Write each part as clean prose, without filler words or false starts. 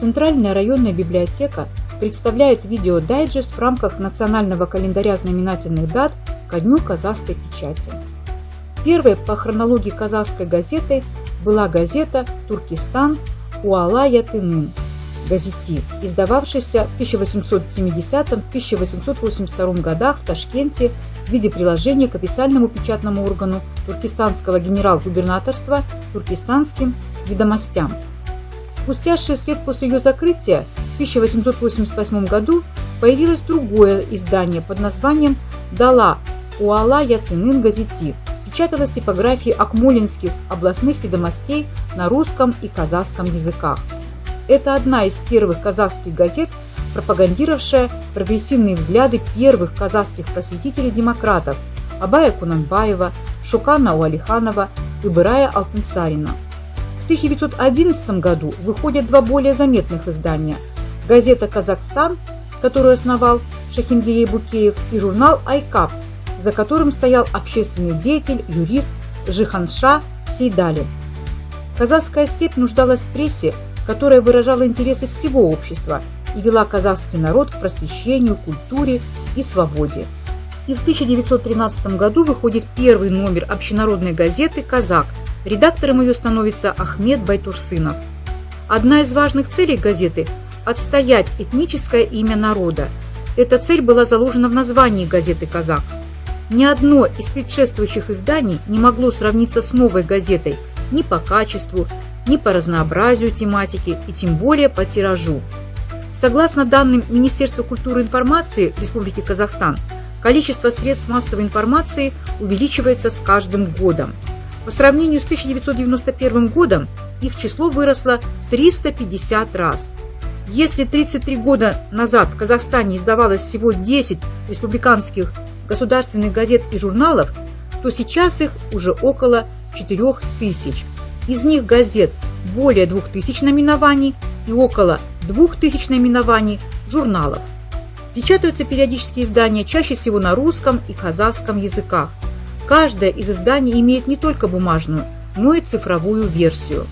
Центральная районная библиотека представляет видеодайджест в рамках национального календаря знаменательных дат ко дню казахской печати. Первой по хронологии казахской газетой была газета «Туркестан Уала Ятынын» газети, издававшаяся в 1870-1882 годах в Ташкенте в виде приложения к официальному печатному органу туркестанского генерал-губернаторства «Туркестанским ведомостям». Спустя 6 лет после ее закрытия, в 1888 году, появилось другое издание под названием «Дала Уала Ятынын газети». Печаталась в типографии Акмолинских областных ведомостей на русском и казахском языках. Это одна из первых казахских газет, пропагандировавшая прогрессивные взгляды первых казахских просветителей-демократов Абая Кунанбаева, Шукана Уалиханова и Бырая Алтынсарина. В 1911 году выходят два более заметных издания – газета «Казахстан», которую основал Шахингерей Букеев, и журнал «Айкап», за которым стоял общественный деятель, юрист Жиханша Сейдали. Казахская степь нуждалась в прессе, которая выражала интересы всего общества и вела казахский народ к просвещению, культуре и свободе. И в 1913 году выходит первый номер общенародной газеты «Казак». Редактором ее становится Ахмед Байтурсынов. Одна из важных целей газеты – отстоять этническое имя народа. Эта цель была заложена в названии газеты «Казак». Ни одно из предшествующих изданий не могло сравниться с новой газетой ни по качеству, ни по разнообразию тематики и тем более по тиражу. Согласно данным Министерства культуры и информации Республики Казахстан, количество средств массовой информации увеличивается с каждым годом. По сравнению с 1991 годом их число выросло в 350 раз. Если 33 года назад в Казахстане издавалось всего 10 республиканских государственных газет и журналов, то сейчас их уже около 4000. Из них газет более 2000 наименований и около 2000 наименований журналов. Печатаются периодические издания чаще всего на русском и казахском языках. Каждое из изданий имеет не только бумажную, но и цифровую версию.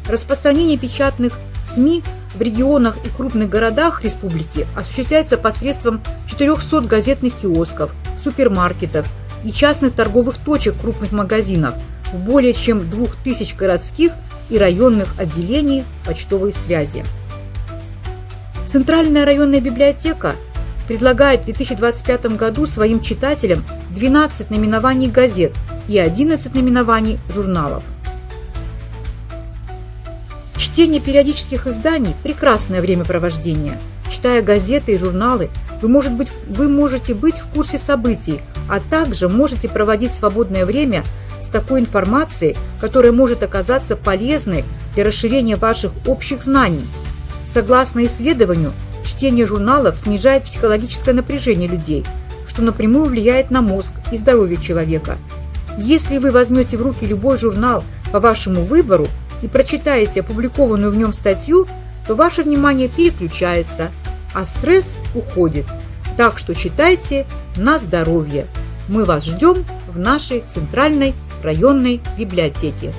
Распространение печатных СМИ в регионах и крупных городах республики осуществляется посредством 400 газетных киосков, супермаркетов и частных торговых точек крупных магазинов в более чем 2000 городских и районных отделений почтовой связи. Центральная районная библиотека предлагает в 2025 году своим читателям 12 наименований газет и 11 наименований журналов. Чтение периодических изданий – прекрасное времяпровождение. Читая газеты и журналы, вы можете быть в курсе событий, а также можете проводить свободное время с такой информацией, которая может оказаться полезной для расширения ваших общих знаний. Согласно исследованию, чтение журналов снижает психологическое напряжение людей, что напрямую влияет на мозг и здоровье человека. Если вы возьмете в руки любой журнал по вашему выбору и прочитаете опубликованную в нем статью, то ваше внимание переключается, а стресс уходит. Так что читайте на здоровье. Мы вас ждем в нашей центральной районной библиотеке.